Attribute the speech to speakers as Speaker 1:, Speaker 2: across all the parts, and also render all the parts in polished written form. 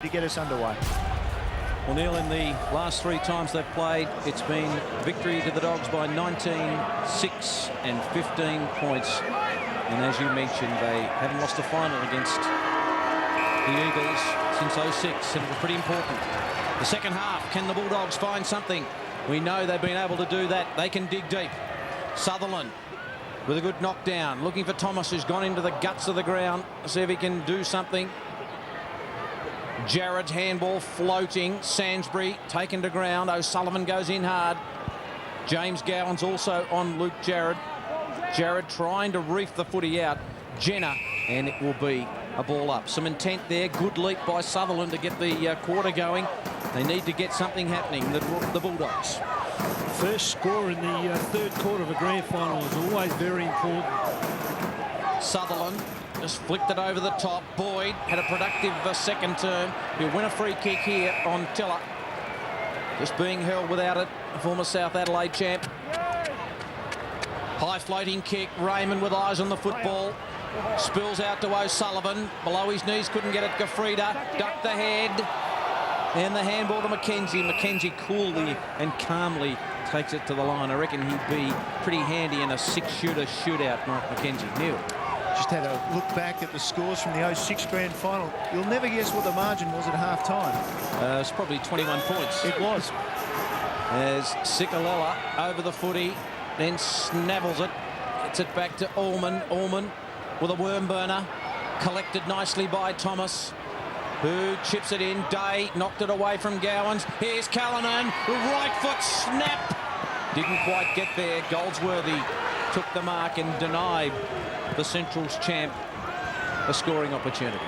Speaker 1: to get us underway.
Speaker 2: Well, Neil, in the last 3 times they've played, it's been victory to the Dogs by 19, 6 and 15 points. And as you mentioned, they haven't lost a final against the Eagles since 06, and it was pretty important. The second half, can the Bulldogs find something? We know they've been able to do that. They can dig deep. Sutherland with a good knockdown, looking for Thomas, who's gone into the guts of the ground. See if he can do something. Jarrett's handball floating. Sainsbury taken to ground. O'Sullivan goes in hard. James Gowan's also on Luke Jarrett. Jarrett trying to reef the footy out. Jenner, and it will be a ball up. Some intent there. Good leap by Sutherland to get the quarter going. They need to get something happening, the Bulldogs.
Speaker 3: First score in the third quarter of a grand final is always very important.
Speaker 2: Sutherland just flicked it over the top. Boyd had a productive second term. He'll win a free kick here on Tiller. Just being held without it. A former South Adelaide champ. High floating kick. Raymond with eyes on the football. Spills out to O'Sullivan. Below his knees, couldn't get it. Gafrida ducked the head. And the handball to McKenzie. McKenzie coolly and calmly takes it to the line. I reckon he'd be pretty handy in a 6-shooter shootout, Mark McKenzie. Neil.
Speaker 1: Just had a look back at the scores from the 06 grand final. You'll never guess what the margin was at half-time.
Speaker 2: It's probably 21 points.
Speaker 1: It was.
Speaker 2: As Sikalella over the footy, then snavels it. Gets it back to Allman. Allman with a worm burner. Collected nicely by Thomas, who chips it in. Day knocked it away from Gowans. Here's Callanan. Right foot snap. Didn't quite get there. Goldsworthy took the mark and denied the Central's champ a scoring opportunity.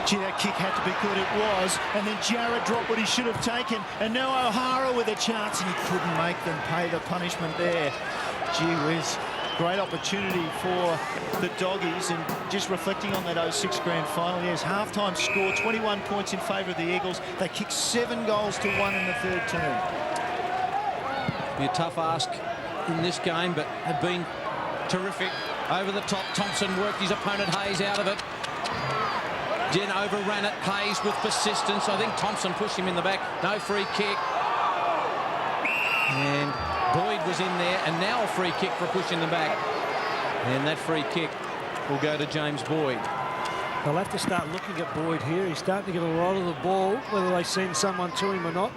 Speaker 1: Gee, that kick had to be good. It was. And then Jarrett dropped what he should have taken. And now O'Hara with a chance, and he couldn't make them pay the punishment there. Gee whiz. Great opportunity for the Doggies, and just reflecting on that 06 grand final, yes, halftime score, 21 points in favour of the Eagles. They kicked 7 goals to 1 in the third term.
Speaker 2: Be a tough ask in this game, but have been terrific. Over the top, Thompson worked his opponent Hayes out of it. Then overran it. Hayes with persistence. I think Thompson pushed him in the back. No free kick. And Boyd was in there, and now a free kick for pushing them back. And that free kick will go to James Boyd.
Speaker 3: They'll have to start looking at Boyd here. He's starting to get a lot of the ball, whether they send someone to him or not.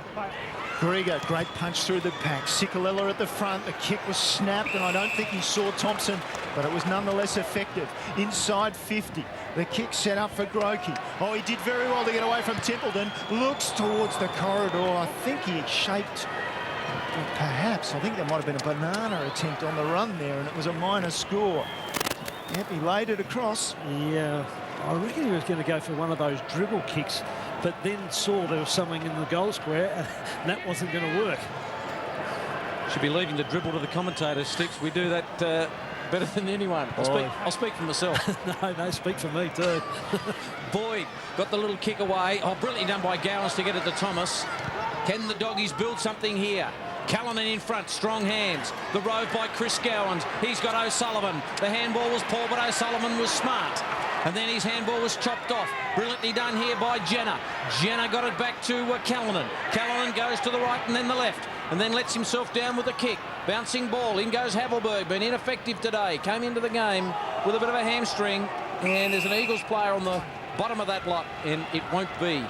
Speaker 1: Grieger, great punch through the pack. Sikalella at the front. The kick was snapped, and I don't think he saw Thompson, but it was nonetheless effective. Inside 50. The kick set up for Grokey. Oh, he did very well to get away from Templeton. Looks towards the corridor. I think he had shaped, perhaps, I think there might have been a banana attempt on the run there, and it was a minor score. Yep, he laid it across.
Speaker 3: Yeah, I reckon he was going to go for one of those dribble kicks, but then saw there was something in the goal square, and that wasn't going to work.
Speaker 2: Should be leaving the dribble to the commentators, Sticks. We do that better than anyone. I'll speak for myself.
Speaker 3: No, speak for me too.
Speaker 2: Boyd got the little kick away. Oh, brilliantly done by Gowans to get it to Thomas. Can the Doggies build something here? Callanan in front, strong hands. The rove by Chris Gowans. He's got O'Sullivan. The handball was poor, but O'Sullivan was smart. And then his handball was chopped off. Brilliantly done here by Jenner. Jenner got it back to Callanan. Callanan goes to the right and then the left, and then lets himself down with a kick. Bouncing ball. In goes Havelberg. Been ineffective today. Came into the game with a bit of a hamstring. And there's an Eagles player on the bottom of that lot, and it won't be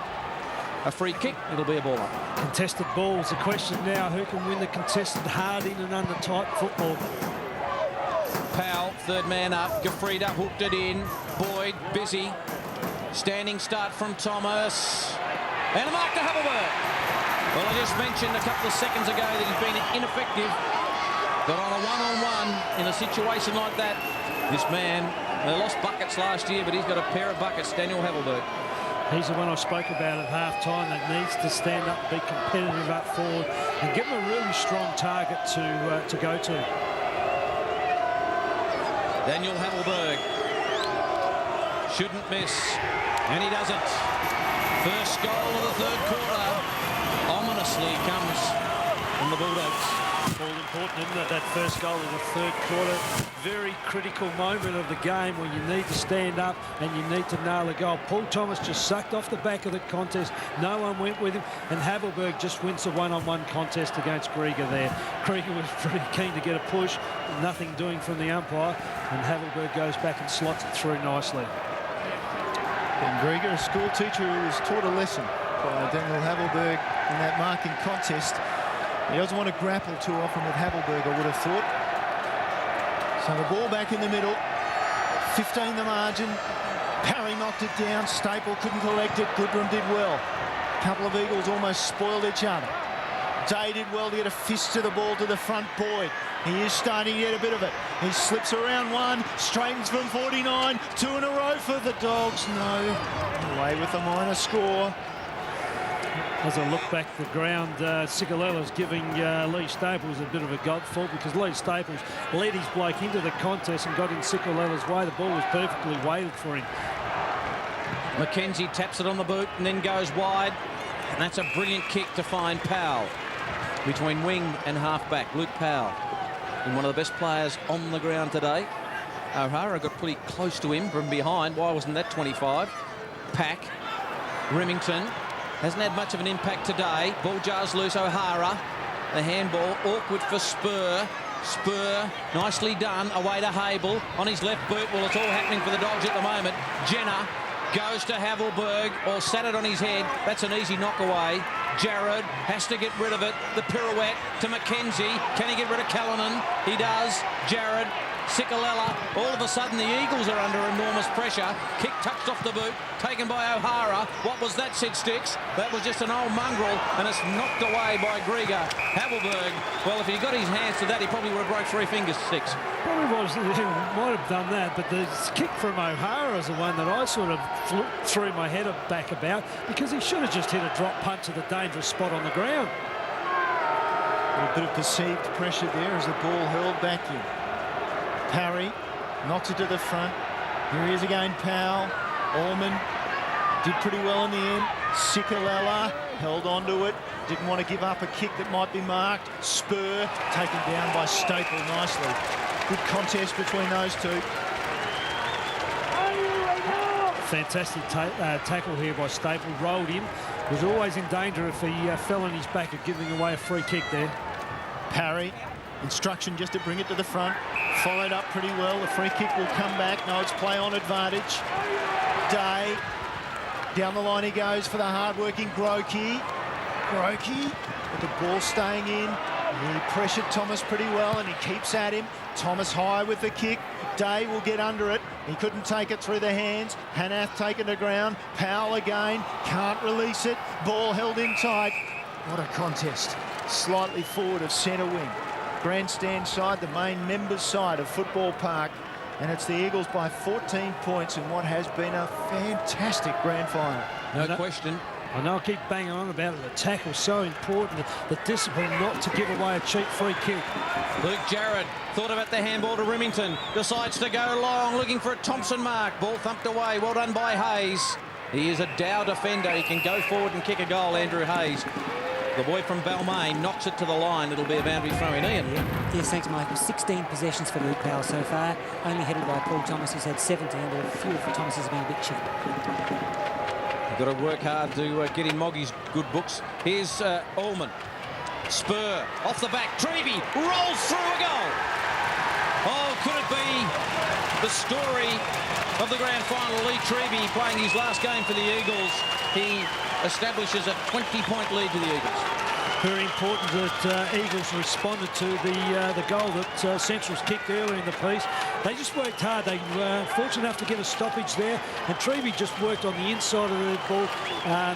Speaker 2: a free kick. It'll be a ball up.
Speaker 3: Contested balls. The question now, who can win the contested hard in and under tight football?
Speaker 2: Powell, third man up. Gafrida hooked it in. Boyd, busy. Standing start from Thomas. And a mark to Havelberg. Well, I just mentioned a couple of seconds ago that he's been ineffective. But on a one-on-one, in a situation like that, this man, they lost buckets last year, but he's got a pair of buckets, Daniel Havelberg.
Speaker 3: He's the one I spoke about at half-time that needs to stand up, be competitive up forward, and give him a really strong target to go to.
Speaker 2: Daniel Havelberg shouldn't miss, and he doesn't. First goal of the third quarter ominously comes from the Bulldogs.
Speaker 3: All important, isn't it? That first goal in the third quarter. Very critical moment of the game where you need to stand up and you need to nail a goal. Paul Thomas just sucked off the back of the contest. No one went with him. And Havelberg just wins the one-on-one contest against Grieger there. Grieger was pretty keen to get a push. Nothing doing from the umpire. And Havelberg goes back and slots it through nicely.
Speaker 1: Ben Grieger, a school teacher who was taught a lesson by Daniel Havelberg in that marking contest. He doesn't want to grapple too often with Havelberg, I would have thought. So the ball back in the middle. 15 the margin. Parry knocked it down. Staple couldn't collect it. Goodrum did well. A couple of Eagles almost spoiled each other. Day did well to get a fist to the ball to the front. Boyd. He is starting to get a bit of it. He slips around one, straightens from 49. 2 in a row for the Dogs. No. Away with a minor score.
Speaker 3: As I look back at the ground, Cicalella's giving Lee Staples a bit of a God fault because Lee Staples led his bloke into the contest and got in Cicalella's way. The ball was perfectly weighted for him.
Speaker 2: Mackenzie taps it on the boot and then goes wide. And that's a brilliant kick to find Powell. Between wing and halfback, Luke Powell. And one of the best players on the ground today. O'Hara got pretty close to him from behind. Why wasn't that 25? Pack. Remington. Hasn't had much of an impact today. Ball jars loose. O'Hara. The handball. Awkward for Spur. Spur. Nicely done. Away to Hable. On his left boot. Well, it's all happening for the Dogs at the moment. Jenner goes to Havelberg. Or sat it on his head. That's an easy knock away. Jared has to get rid of it. The pirouette to Mackenzie. Can he get rid of Callanan? He does. Jared. Cicalella. All of a sudden, the Eagles are under enormous pressure. Kick touched off the boot, taken by O'Hara. What was that, Sid Sticks? That was just an old mongrel, and it's knocked away by Grieger. Havelberg, well, if he got his hands to that, he probably would have broke 3 fingers, Sticks.
Speaker 3: Probably was, might have done that, but the kick from O'Hara is the one that I sort of threw my head back about because he should have just hit a drop punch at a dangerous spot on the ground.
Speaker 1: A bit of perceived pressure there as the ball hurled back in. Parry knocks it to the front. Here he is again, Powell. Allman did pretty well in the end. Cicalella held on to it. Didn't want to give up a kick that might be marked. Spur taken down by Staple nicely. Good contest between those two.
Speaker 3: Fantastic tackle here by Staple. Rolled him. Was always in danger if he fell on his back of giving away a free kick there.
Speaker 1: Parry. Instruction just to bring it to the front. Followed up pretty well. The free kick will come back. No, it's play on advantage. Day. Down the line he goes for the hard-working Grokey. Grokey with the ball staying in. He pressured Thomas pretty well and he keeps at him. Thomas high with the kick. Day will get under it. He couldn't take it through the hands. Hanath taken to ground. Powell again. Can't release it. Ball held in tight. What a contest. Slightly forward of centre wing. Grandstand side, the main members side of Football Park, and it's the Eagles by 14 points in what has been a fantastic grand final.
Speaker 2: No question.
Speaker 3: I know I keep banging on about it. The tackle's so important, the discipline not to give away a cheap free kick.
Speaker 2: Luke Jarrett thought about the handball to Remington, decides to go long, looking for a Thompson mark. Ball thumped away, well done by Hayes. He is a Dow defender. He can go forward and kick a goal, Andrew Hayes. The boy from Balmain knocks it to the line. It'll be a boundary throw in, Ian.
Speaker 4: Yes, thanks, Michael. 16 possessions for Luke Powell so far, only headed by Paul Thomas, who's had 17, but a few for Thomas has been a bit cheap.
Speaker 2: You've got to work hard to get in Moggy's good books. Here's Allman. Spur off the back. Treeby rolls through a goal. Oh, could it be the story of the grand final? Lee Treeby playing his last game for the Eagles. He establishes a 20-point lead to the Eagles.
Speaker 3: Very important that Eagles responded to the goal that Central's kicked earlier in the piece. They just worked hard. They were fortunate enough to get a stoppage there, and Treeby just worked on the inside of the ball.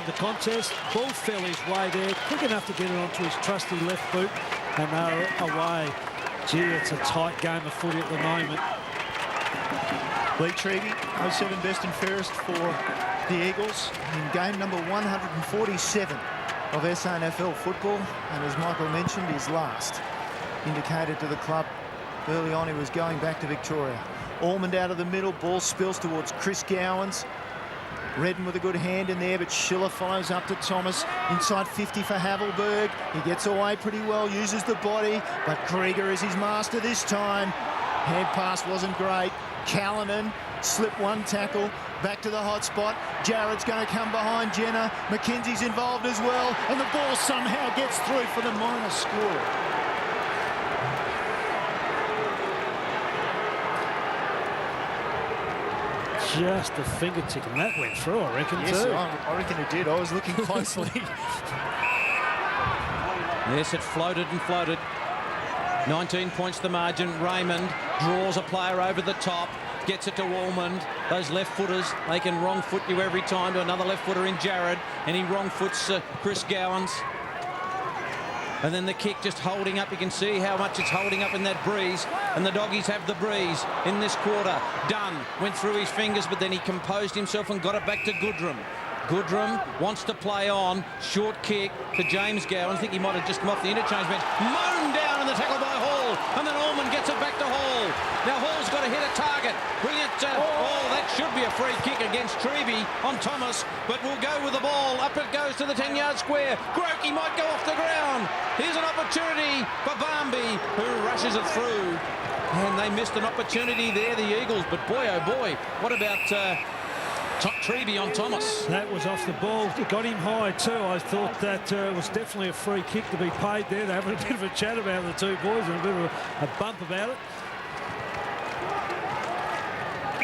Speaker 3: The contest, ball fell his way there, quick enough to get it onto his trusty left boot, and they're away. Gee, it's a tight game of footy at the moment.
Speaker 1: Lee Treeby, 07 best and fairest for the Eagles in game number 147 of SANFL football, and as Michael mentioned, his last. Indicated to the club early on he was going back to Victoria. Allman out of the middle, ball spills towards Chris Gowans. Redden with a good hand in there, but Schiller follows up to Thomas. Inside 50 for Havelberg. He gets away pretty well, uses the body, but Krieger is his master this time. Hand pass wasn't great. Callanan slipped one tackle. Back to the hot spot. Jared's going to come behind Jenner. McKenzie's involved as well, and the ball somehow gets through for the minor score.
Speaker 3: Just a fingertip, and that went through, I reckon,
Speaker 1: Yes,
Speaker 3: too.
Speaker 1: I reckon it did. I was looking closely.
Speaker 2: Yes, it floated and floated. 19 points the margin. Raymond draws a player over the top, gets it to Walmond. Those left footers, they can wrong foot you every time to another left footer in Jared, and he wrong foots Chris Gowans. And then the kick just holding up. You can see how much it's holding up in that breeze. And the Doggies have the breeze in this quarter. Dunn went through his fingers, but then he composed himself and got it back to Goodrum. Goodrum wants to play on. Short kick to James Gowans. I think he might have just come off the interchange bench. Mown down in the tackle by Hall. And then Allman gets it back to Hall. Now Hall's got to hit a target. Brilliant. That should be a free kick against Treby on Thomas. But we'll go with the ball. Up it goes to the 10-yard square. Grokey might go off the ground. Here's an opportunity for Barmby, who rushes it through. And they missed an opportunity there, the Eagles. But boy, oh boy, what about Treby on Thomas?
Speaker 3: That was off the ball. It got him high too. I thought that was definitely a free kick to be paid there. They're having a bit of a chat about the two boys and a bit of a bump about it.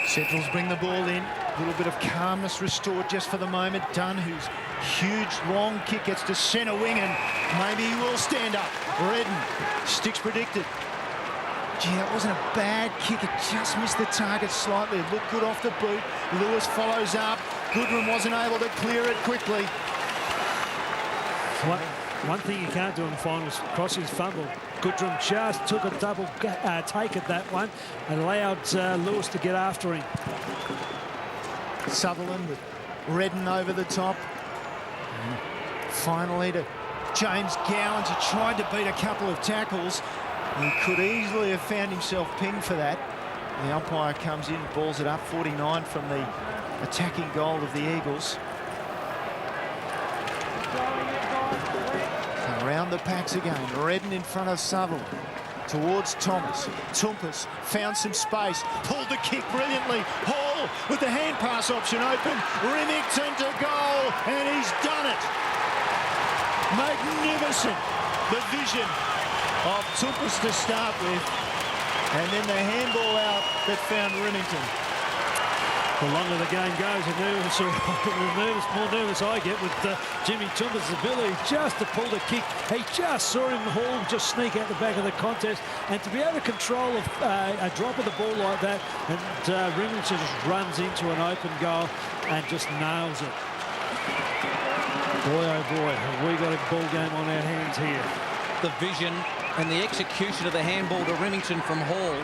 Speaker 1: Centrals bring the ball in. A little bit of calmness restored just for the moment. Dunn, whose huge long kick gets to centre wing, and maybe he will stand up. Redden, sticks predicted. Gee, that wasn't a bad kick. It just missed the target slightly. It looked good off the boot. Lewis follows up. Goodrum wasn't able to clear it quickly.
Speaker 3: One thing you can't do in the finals, cross his fumble. Goodrum just took a double take at that one and allowed Lewis to get after him.
Speaker 1: Sutherland with Redden over the top. And finally to James Gowans. He tried to beat a couple of tackles. He could easily have found himself pinged for that. The umpire comes in, balls it up. 49 from the attacking goal of the Eagles. Around the packs again. Redden in front of Sutherland. Towards Thomas. Toompas found some space. Pulled the kick brilliantly. Hall with the hand pass option open. Remington to goal. And he's done it. Magnificent. The vision of Toompas to start with. And then the handball out that found Remington.
Speaker 3: The longer the game goes, the more nervous I get with Jimmy Toompas' ability just to pull the kick. He just saw him, Hall, just sneak out the back of the contest, and to be able to control a drop of the ball like that, and Remington just runs into an open goal and just nails it. Boy, oh boy, have we got a ball game on our hands here.
Speaker 2: The vision and the execution of the handball to Remington from Hall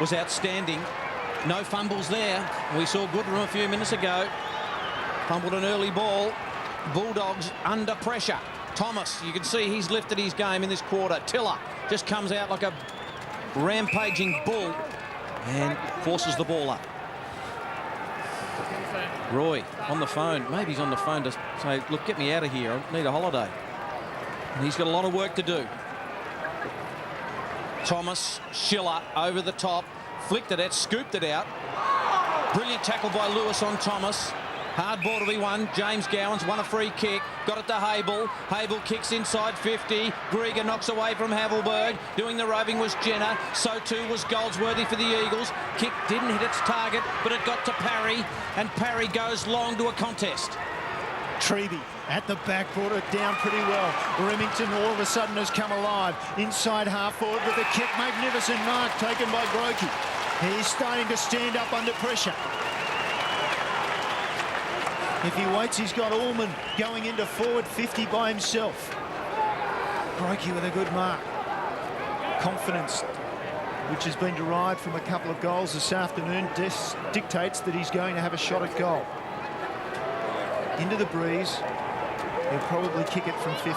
Speaker 2: was outstanding. No fumbles there. We saw Goodrum a few minutes ago. Fumbled an early ball. Bulldogs under pressure. Thomas, you can see he's lifted his game in this quarter. Tiller just comes out like a rampaging bull and forces the ball up. Roy on the phone. Maybe he's on the phone to say, look, get me out of here. I need a holiday. And he's got a lot of work to do. Thomas, Schiller over the top. Flicked it out, scooped it out. Brilliant tackle by Lewis on Thomas. Hard ball to be won. James Gowans won a free kick. Got it to Habel. Habel kicks inside 50. Grieger knocks away from Havelberg. Doing the roving was Jenner. So too was Goldsworthy for the Eagles. Kick didn't hit its target, but it got to Parry. And Parry goes long to a contest.
Speaker 1: Treby at the back, brought it down pretty well. Remington all of a sudden has come alive. Inside half forward with a kick. Magnificent mark taken by Grokey. He's starting to stand up under pressure. If he waits, he's got Allman going into forward 50 by himself. Grokey with a good mark. Confidence, which has been derived from a couple of goals this afternoon, dictates that he's going to have a shot at goal. Into the breeze. He'll probably kick it from 50.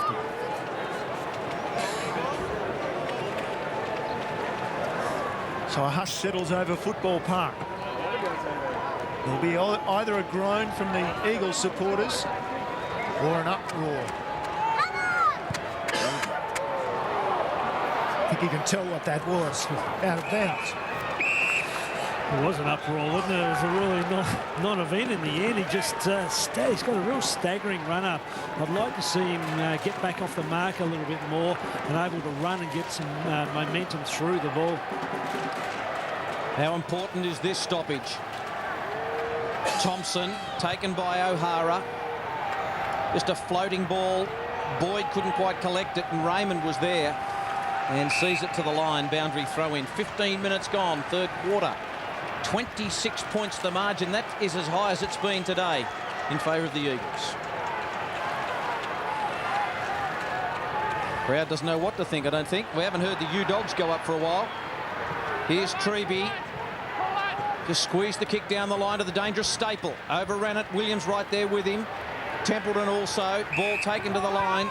Speaker 1: So a hush settles over Football Park. There'll be either a groan from the Eagles supporters or an uproar. I think you can tell what that was. Out of bounds.
Speaker 3: It was an uproar, wasn't it? It was a really non-event in the end. He just he's got a real staggering run-up. I'd like to see him get back off the mark a little bit more and able to run and get some momentum through the ball.
Speaker 2: How important is this stoppage? Thompson taken by O'Hara. Just a floating ball. Boyd couldn't quite collect it, and Raymond was there and sees it to the line. Boundary throw in. 15 minutes gone, third quarter. 26 points the margin. That is as high as it's been today in favour of the Eagles. Crowd doesn't know what to think, I don't think. We haven't heard the U-Dogs go up for a while. Here's Treby. Just squeezed the kick down the line to the dangerous Staple. Overran it. Williams right there with him. Templeton also. Ball taken to the line.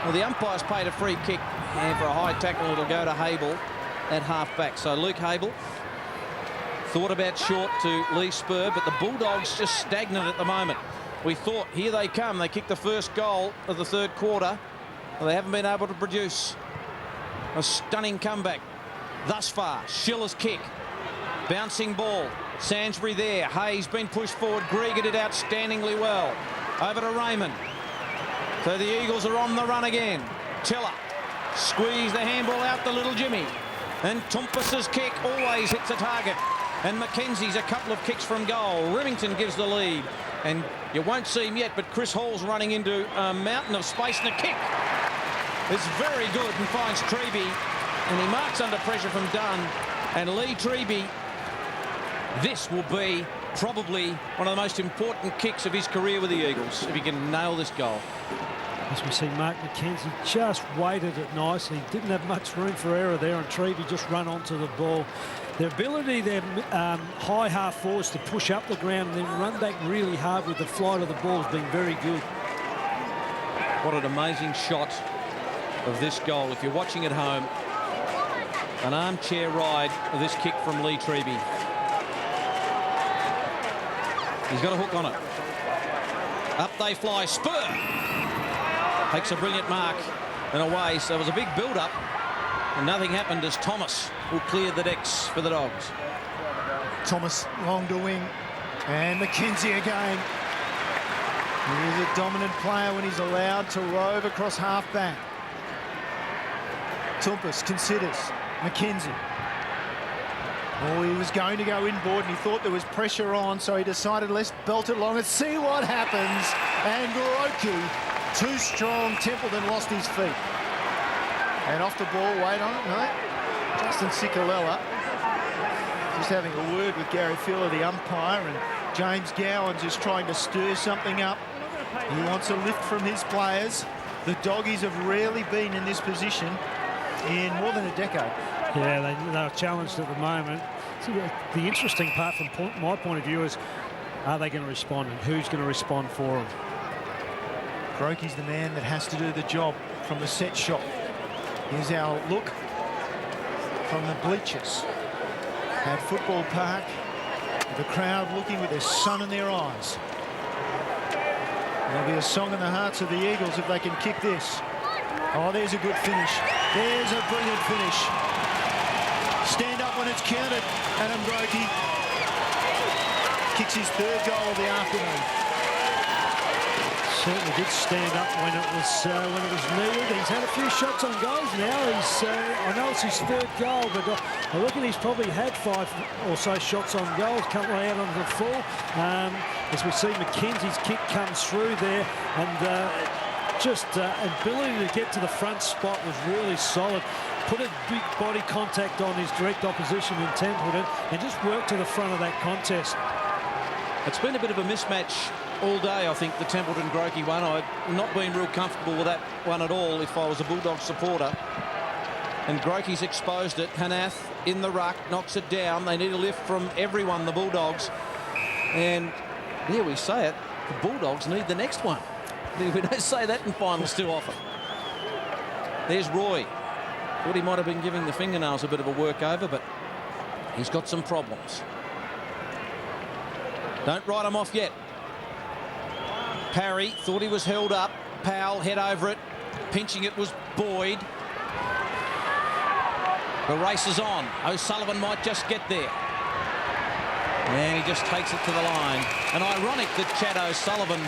Speaker 2: Well, the umpire's paid a free kick, and for a high tackle it'll go to Hable at half-back. So Luke Hable thought about short to Lee Spur, but the Bulldogs just stagnant at the moment. We thought, here they come. They kicked the first goal of the third quarter. Well, they haven't been able to produce a stunning comeback thus far. Schiller's kick. Bouncing ball. Sainsbury there. Hayes been pushed forward. Grieger did outstandingly well. Over to Raymond. So the Eagles are on the run again. Tiller. Squeeze the handball out to little Jimmy. And Tumpus's kick always hits a target. And Mackenzie's a couple of kicks from goal. Remington gives the lead. And you won't see him yet, but Chris Hall's running into a mountain of space, and a kick is very good and finds Treby. And he marks under pressure from Dunn. And Lee Treby, this will be probably one of the most important kicks of his career with the Eagles, if he can nail this goal.
Speaker 3: As we see Mark Mackenzie just weighted it nicely. Didn't have much room for error there, and Treby just run onto the ball. Their ability, their high half forwards to push up the ground and then run back really hard with the flight of the ball has been very good.
Speaker 2: What an amazing shot of this goal. If you're watching at home, an armchair ride of this kick from Lee Treby. He's got a hook on it. Up they fly. Spur takes a brilliant mark and away. So it was a big build-up, and nothing happened as Thomas will clear the decks for the Dogs.
Speaker 1: Thomas long to wing, and Mackenzie again. He is a dominant player when he's allowed to rove across half-back. Tumpus considers Mackenzie. Oh, he was going to go inboard, and he thought there was pressure on, so he decided let's belt it long and see what happens. And Groki, too strong. Templeton lost his feet. And off the ball, wait on it, no. Justin Cicolella just having a word with Gary Filler, the umpire, and James Gowan's just trying to stir something up. He wants a lift from his players. The Doggies have rarely been in this position in more than a decade.
Speaker 3: Yeah, they're challenged at the moment. So the interesting part from my point of view is, are they going to respond, and who's going to respond for them?
Speaker 1: Groki's the man that has to do the job from the set shot. Here's our look from the bleachers at Football Park. The crowd looking with their sun in their eyes. There'll be a song in the hearts of the Eagles if they can kick this. Oh, there's a good finish. There's a brilliant finish. Stand up when it's counted. Adam Groki kicks his third goal of the afternoon.
Speaker 3: Certainly did stand up when it was needed. He's had a few shots on goals now. I know it's his third goal, but I reckon he's probably had 5 or so shots on goal. A couple out on the full. As we see Mackenzie's kick comes through there, and just ability to get to the front spot was really solid. Put a big body contact on his direct opposition in Templeton and just worked to the front of that contest.
Speaker 2: It's been a bit of a mismatch all day, I think, the Templeton-Groki one. I've not been real comfortable with that one at all if I was a Bulldogs supporter. And Groki's exposed it. Hanath in the ruck, knocks it down. They need a lift from everyone, the Bulldogs. And here we say it, the Bulldogs need the next one. We don't say that in finals too often. There's Roy. Thought he might have been giving the fingernails a bit of a work over, but he's got some problems. Don't write him off yet. Parry thought he was held up. Powell head over it. Pinching it was Boyd. The race is on. O'Sullivan might just get there. And he just takes it to the line. And ironic that Chad O'Sullivan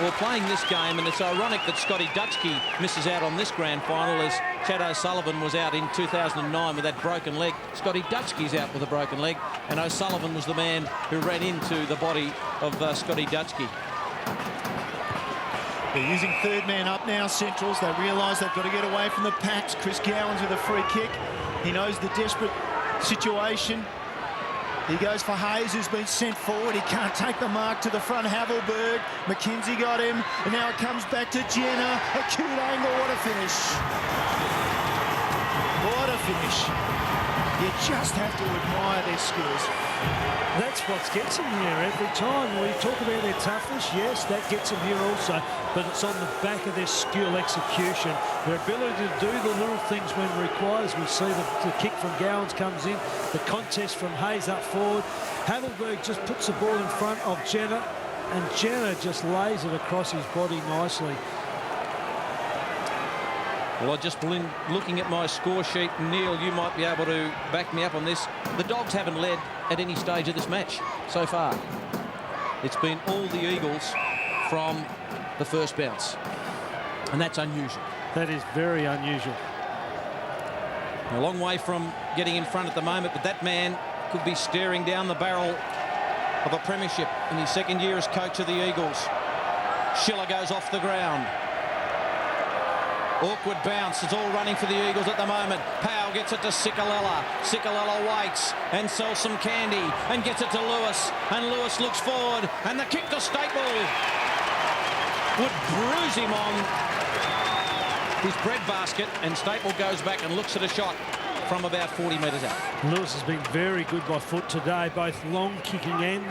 Speaker 2: were playing this game, and it's ironic that Scotty Dutchke misses out on this grand final, as Chad O'Sullivan was out in 2009 with that broken leg. Scotty Dutchke's out with a broken leg, and O'Sullivan was the man who ran into the body of Scotty Dutchke.
Speaker 1: They're using third man up now, Centrals. They realise they've got to get away from the packs. Chris Gowans with a free kick. He knows the desperate situation. He goes for Hayes, who's been sent forward. He can't take the mark to the front. Havelberg. McKenzie got him. And now it comes back to Jenner. Acute angle. What a finish. What a finish. You just have to admire their skills.
Speaker 3: That's what gets them here every time. We talk about their toughness, yes, that gets them here also, but it's on the back of their skill execution, their ability to do the little things when required. We see the kick from Gowans comes in, the contest from Hayes up forward. Havelberg just puts the ball in front of Jenner, and Jenner just lays it across his body nicely.
Speaker 2: Well, I just been looking at my score sheet. Neil, you might be able to back me up on this. The Dogs haven't led at any stage of this match so far. It's been all the Eagles from the first bounce. And that's unusual.
Speaker 3: That is very unusual.
Speaker 2: A long way from getting in front at the moment, but that man could be staring down the barrel of a premiership in his second year as coach of the Eagles. Schiller goes off the ground. Awkward bounce. It's all running for the Eagles at the moment. Powell gets it to Sikalella. Sikalella waits and sells some candy and gets it to Lewis. And Lewis looks forward. And the kick to Staple would bruise him on his breadbasket. And Staple goes back and looks at a shot from about 40 metres out.
Speaker 3: Lewis has been very good by foot today, both long kicking and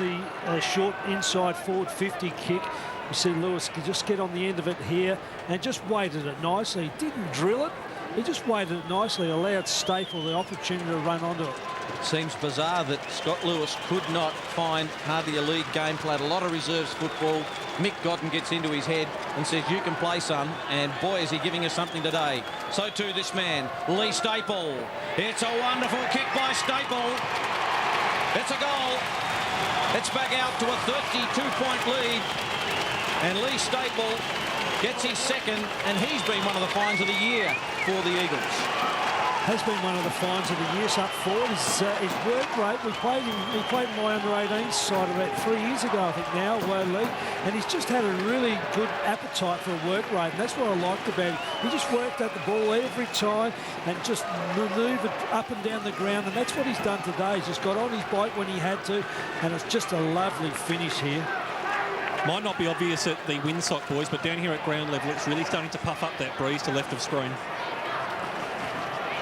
Speaker 3: the short inside forward 50 kick. You see Lewis could just get on the end of it here and just weighted it nicely. He didn't drill it. He just weighted it nicely, allowed Staple the opportunity to run onto it.
Speaker 2: It seems bizarre that Scott Lewis could not find hardly a lead game, played a lot of reserves football. Mick Godden gets into his head and says, you can play, son. And boy, is he giving us something today. So too this man, Lee Staple. It's a wonderful kick by Staple. It's a goal. It's back out to a 32-point lead. And Lee Staple gets his second, and he's been one of the finds of the year for the Eagles.
Speaker 3: Has been one of the finds of the year up forward. His work rate, he played in my under-18 side about 3 years ago, I think now, Lee, and he's just had a really good appetite for a work rate, and that's what I liked about him. He just worked at the ball every time and just manoeuvred up and down the ground, and that's what he's done today. He's just got on his bike when he had to, and it's just a lovely finish here.
Speaker 5: Might not be obvious at the Windsock boys, but down here at ground level, it's really starting to puff up that breeze to left of screen.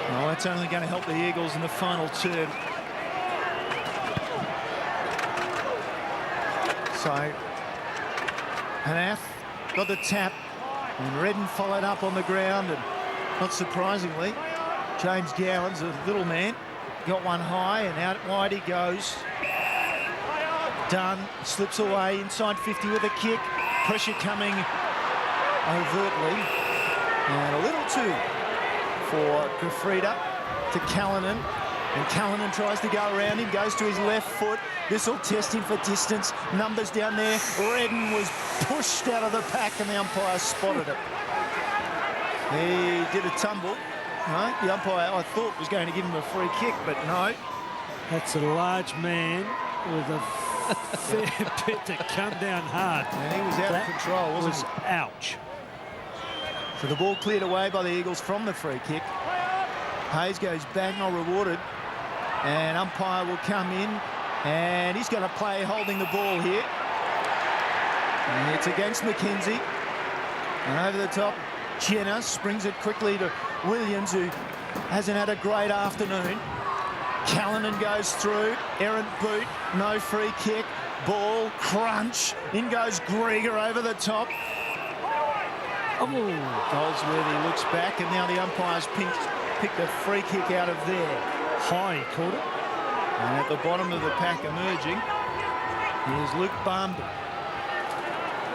Speaker 1: Well, that's only going to help the Eagles in the final term. So, Hanath got the tap, and Redden followed up on the ground, and not surprisingly, James Gowans, a little man, got one high, and out wide he goes. Dunn slips away inside 50 with a kick. Pressure coming overtly. And a little too for Grafrida to Callanan. And Callanan tries to go around him, goes to his left foot. This will test him for distance. Numbers down there. Redden was pushed out of the pack and the umpire spotted it. He did a tumble. No, the umpire, I thought, was going to give him a free kick, but no.
Speaker 3: That's a large man with a fair bit to come down hard.
Speaker 1: And he was out of control, wasn't he?
Speaker 3: Ouch.
Speaker 1: So the ball cleared away by the Eagles from the free kick. Hayes goes bang, not rewarded. And umpire will come in. And he's going to play holding the ball here. And it's against McKenzie. And over the top, Jenner springs it quickly to Williams, who hasn't had a great afternoon. Callanan goes through, errant boot, no free kick, ball, crunch, in goes Grieger over the top. Oh, Goldsworthy looks back, and now the umpire's picked a free kick out of there.
Speaker 3: High, he called it.
Speaker 1: And at the bottom of the pack emerging, Here's Luke Barmby.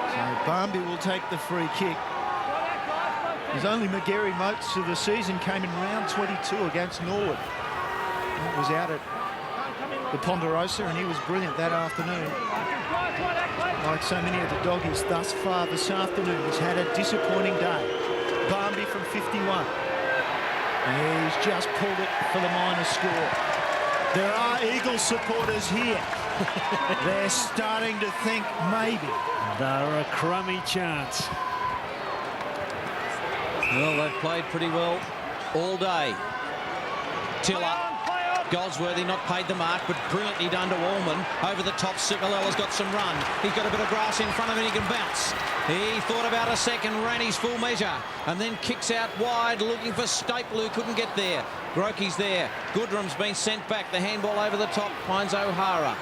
Speaker 1: So Barmby will take the free kick. His only McGarry most of the season came in round 22 against Norwood. That was out at the Ponderosa, and he was brilliant that afternoon. Like so many of the doggies thus far this afternoon, he's had a disappointing day. Barmby from 51. And he's just pulled it for the minor score. There are Eagles supporters here. They're starting to think maybe.
Speaker 3: They're a crummy chance.
Speaker 2: Well, they've played pretty well all day. Tiller. Goldsworthy not paid the mark, but brilliantly done to Allman. Over the top, Sicalella's got some run. He's got a bit of grass in front of him, he can bounce. He thought about a second, ran his full measure, and then kicks out wide, looking for Staple, who couldn't get there. Groke's there. Goodrum's been sent back. The handball over the top finds O'Hara.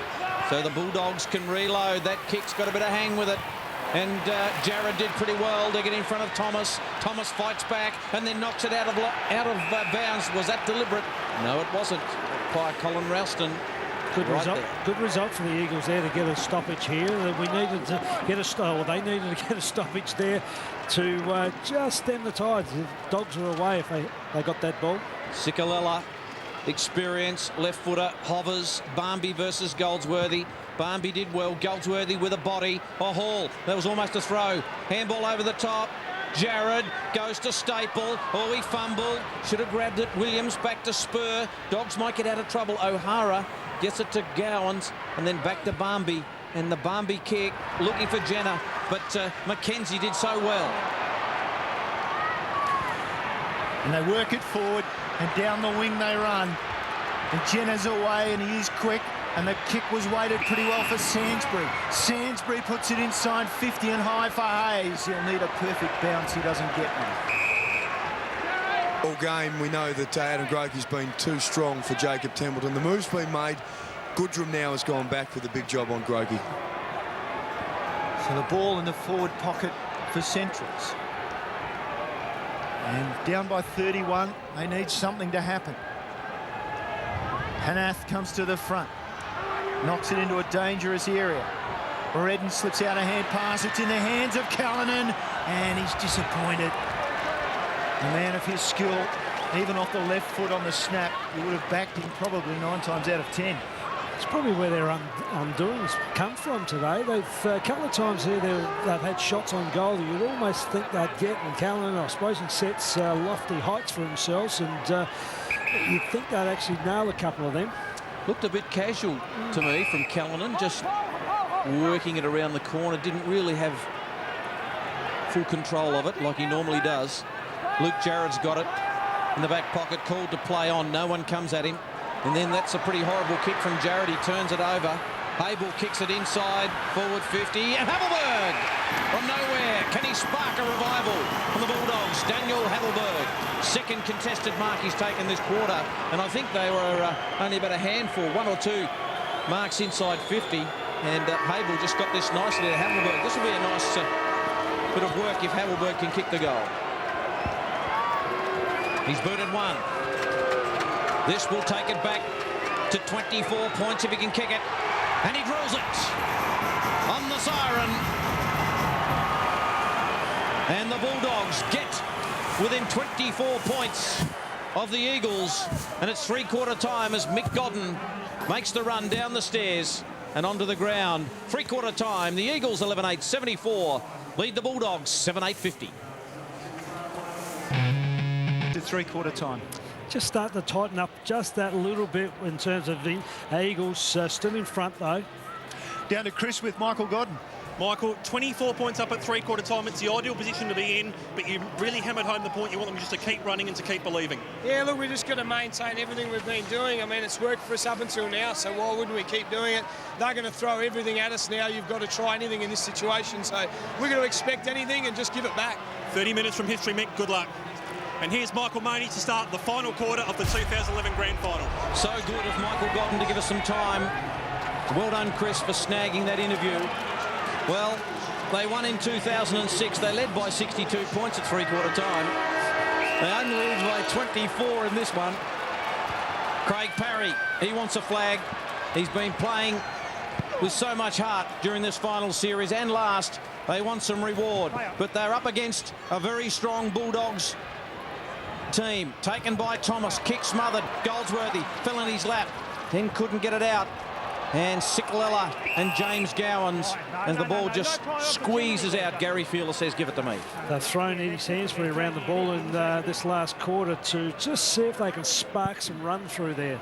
Speaker 2: So the Bulldogs can reload. That kick's got a bit of hang with it. And Jared did pretty well to get in front of Thomas. Thomas fights back and then knocks it out of bounds. Was that deliberate? No, it wasn't. By Colin Ralston.
Speaker 3: Good
Speaker 2: right
Speaker 3: result.
Speaker 2: there.
Speaker 3: Good result for the Eagles there to get a stoppage here. We needed to get they needed to get a stoppage there to just stem the tides. The Dogs were away if they got that ball.
Speaker 2: Sicalella, experience, left footer, hovers. Barmby versus Goldsworthy. Barmby did well. Goldsworthy with a body. A haul. That was almost a throw. Handball over the top. Jared goes to Staple. Oh, he fumbled. Should have grabbed it. Williams back to Spur. Dogs might get out of trouble. O'Hara gets it to Gowans and then back to Barmby. And the Barmby kick looking for Jenner. But Mackenzie did so well.
Speaker 1: And they work it forward and down the wing they run. And Jenner's away and he is quick. And the kick was weighted pretty well for Sainsbury. Sainsbury puts it inside 50 and high for Hayes. He'll need a perfect bounce. He doesn't get one.
Speaker 6: All game, we know that Adam Groke's been too strong for Jacob Templeton. The move's been made. Goodrum now has gone back with a big job on Grokey.
Speaker 1: So the ball in the forward pocket for Centrals. And down by 31, they need something to happen. Hanath comes to the front. Knocks it into a dangerous area. Redden slips out a hand pass. It's in the hands of Callanan, and he's disappointed. A man of his skill, even off the left foot on the snap, you would have backed him probably 9 times out of 10.
Speaker 3: It's probably where their undoings come from today. They've a couple of times here they've had shots on goal that you'd almost think they'd get. And Callanan, I suppose, he sets lofty heights for themselves, and you'd think they'd actually nail a couple of them.
Speaker 2: Looked a bit casual to me from Callanan, just working it around the corner. Didn't really have full control of it like he normally does. Luke Jarrett's got it in the back pocket, called to play on. No one comes at him. And then that's a pretty horrible kick from Jarrett. He turns it over. Abel kicks it inside, forward 50. And Havelberg from nowhere. Can he spark a revival from the Bulldogs? Daniel Havelberg. Second contested mark he's taken this quarter. And I think they were only about a handful, 1 or 2 marks inside 50. And Abel just got this nicely to Havelberg. This will be a nice bit of work if Havelberg can kick the goal. He's booted one. This will take it back to 24 points if he can kick it. And he drills it on the siren. And the Bulldogs get within 24 points of the Eagles. And it's three-quarter time as Mick Godden makes the run down the stairs and onto the ground. Three-quarter time, the Eagles 11-8-74 lead the Bulldogs 7-8-50.
Speaker 1: To three-quarter time.
Speaker 3: Just start to tighten up just that little bit in terms of the Eagles still in front though.
Speaker 1: Down to Chris with Michael Godden.
Speaker 5: Michael, 24 points up at three-quarter time. It's the ideal position to be in, but you really hammered home the point. You want them just to keep running and to keep believing.
Speaker 7: Yeah, look, we're just going to maintain everything we've been doing. I mean, it's worked for us up until now, so why wouldn't we keep doing it? They're going to throw everything at us now. You've got to try anything in this situation, so we're going to expect anything and just give it back.
Speaker 5: 30 minutes from history, Mick. Good luck. And here's Michael Money to start the final quarter of the 2011 Grand Final.
Speaker 2: So good of Michael Godden to give us some time. Well done, Chris, for snagging that interview. Well, they won in 2006. They led by 62 points at three-quarter time. They only led by 24 in this one. Craig Parry, he wants a flag. He's been playing with so much heart during this final series and last. They want some reward, but they're up against a very strong Bulldogs team. Taken by Thomas, kick smothered. Goldsworthy fell in his lap, then couldn't get it out. And Sikalella and James Gowans, and the ball just squeezes out. Gary Fielder says, give it to me.
Speaker 3: They've thrown Eddie Sainsbury around the ball in this last quarter to just see if they can spark some run through there.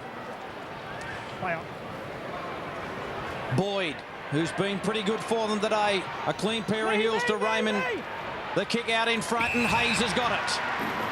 Speaker 2: Boyd, who's been pretty good for them today. A clean pair of heels to Raymond. The kick out in front, and Hayes has got it.